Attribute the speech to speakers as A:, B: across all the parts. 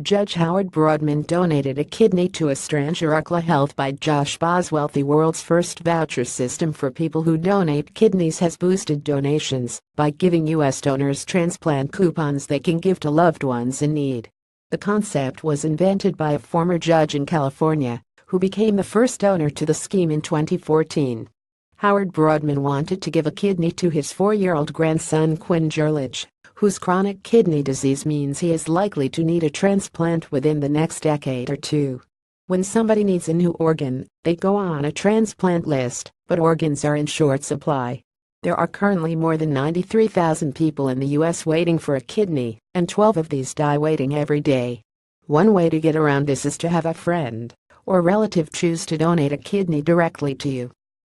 A: Judge Howard Broadman donated a kidney to a stranger. Ukla Health by Josh Boswell. The world's first voucher system for people who donate kidneys has boosted donations by giving U.S. donors transplant coupons they can give to loved ones in need. The concept was invented by a former judge in California, who became the first donor to the scheme in 2014. Howard Broadman wanted to give a kidney to his 4-year-old grandson Quinn Gerlich, whose chronic kidney disease means he is likely to need a transplant within the next decade or two. When somebody needs a new organ, they go on a transplant list, but organs are in short supply. There are currently more than 93,000 people in the U.S. waiting for a kidney, and 12 of these die waiting every day. One way to get around this is to have a friend or relative choose to donate a kidney directly to you.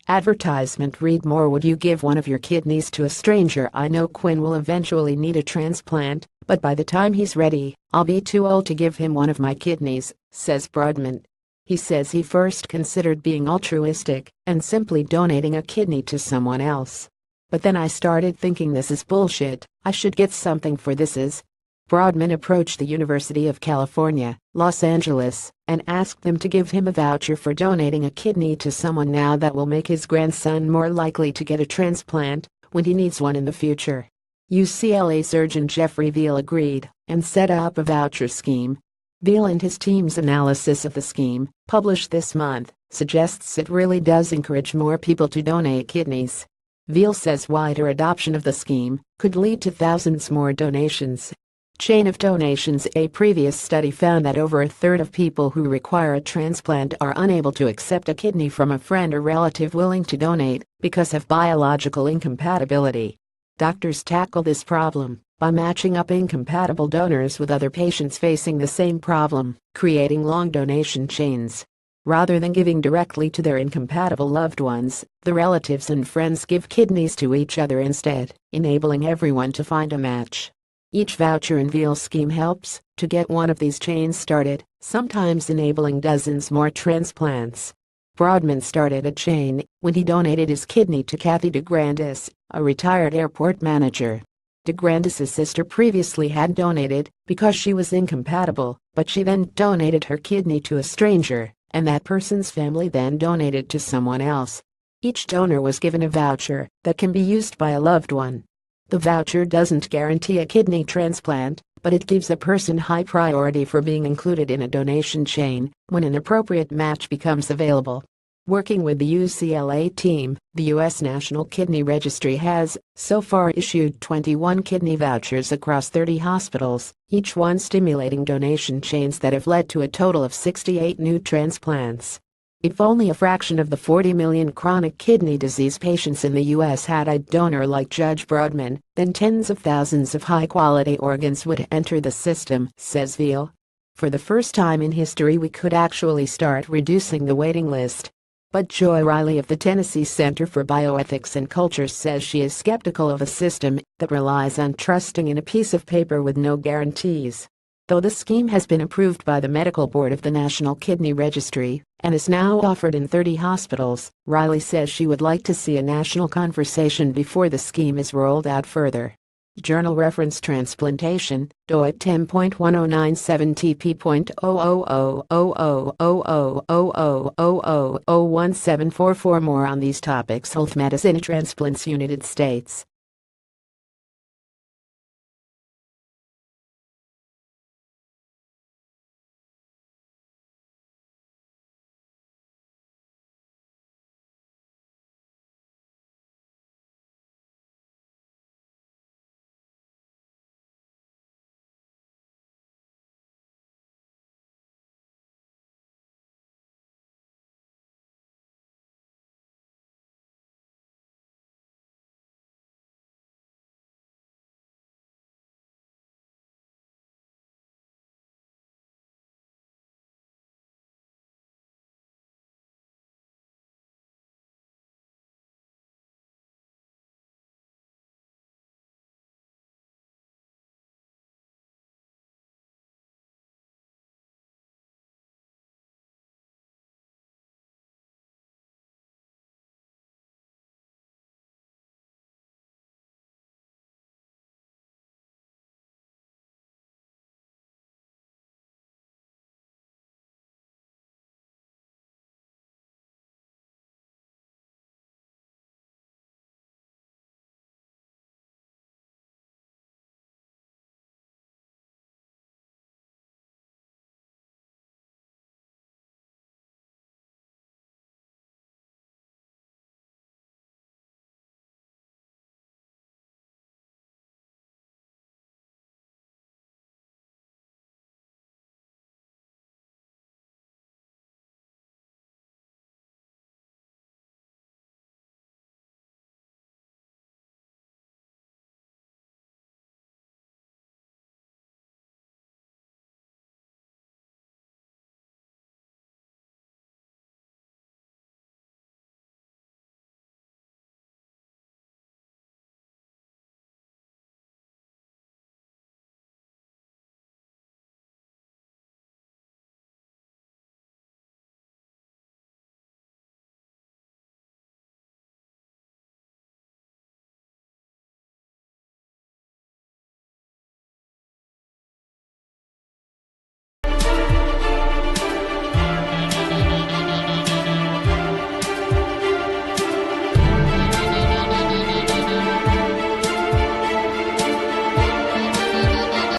A: Advertisement: read more. Would you give one of your kidneys to a stranger? I know Quinn will eventually need a transplant, but by the time he's ready, I'll be too old to give him one of my kidneys, says Broadman. He says he first considered being altruistic and simply donating a kidney to someone else. But then I started thinking, this is bullshit, I should get something for this. Broadman approached the University of California, Los Angeles, and asked them to give him a voucher for donating a kidney to someone. Now that will make his grandson more likely to get a transplant when he needs one in the future. UCLA surgeon Jeffrey Veal agreed and set up a voucher scheme. Veal and his team's analysis of the scheme, published this month, suggests it really does encourage more people to donate kidneys. Veal says wider adoption of the scheme could lead to thousands more donations. Chain of donations: a previous study found that over a third of people who require a transplant are unable to accept a kidney from a friend or relative willing to donate because of biological incompatibility. Doctors tackle this problem by matching up incompatible donors with other patients facing the same problem, creating long donation chains. Rather than giving directly to their incompatible loved ones, the relatives and friends give kidneys to each other instead, enabling everyone to find a match. Each voucher in Veal's scheme helps to get one of these chains started, sometimes enabling dozens more transplants. Broadman started a chain when he donated his kidney to Kathy DeGrandis, a retired airport manager. DeGrandis' sister previously had donated because she was incompatible, but she then donated her kidney to a stranger, and that person's family then donated to someone else. Each donor was given a voucher that can be used by a loved one. The voucher doesn't guarantee a kidney transplant, but it gives a person high priority for being included in a donation chain when an appropriate match becomes available. Working with the UCLA team, the U.S. National Kidney Registry has, so far, issued 21 kidney vouchers across 30 hospitals, each one stimulating donation chains that have led to a total of 68 new transplants. If only a fraction of the 40 million chronic kidney disease patients in the U.S. had a donor like Judge Broadman, then tens of thousands of high-quality organs would enter the system, says Veal. For the first time in history, we could actually start reducing the waiting list. But Joy Riley of the Tennessee Center for Bioethics and Culture says she is skeptical of a system that relies on trusting in a piece of paper with no guarantees. Though the scheme has been approved by the Medical Board of the National Kidney Registry and is now offered in 30 hospitals, Riley says she would like to see a national conversation before the scheme is rolled out further. Journal reference: Transplantation, DOIT 10.1097 TP.000000000001744. More on these topics. Health Medicine Transplants, United States.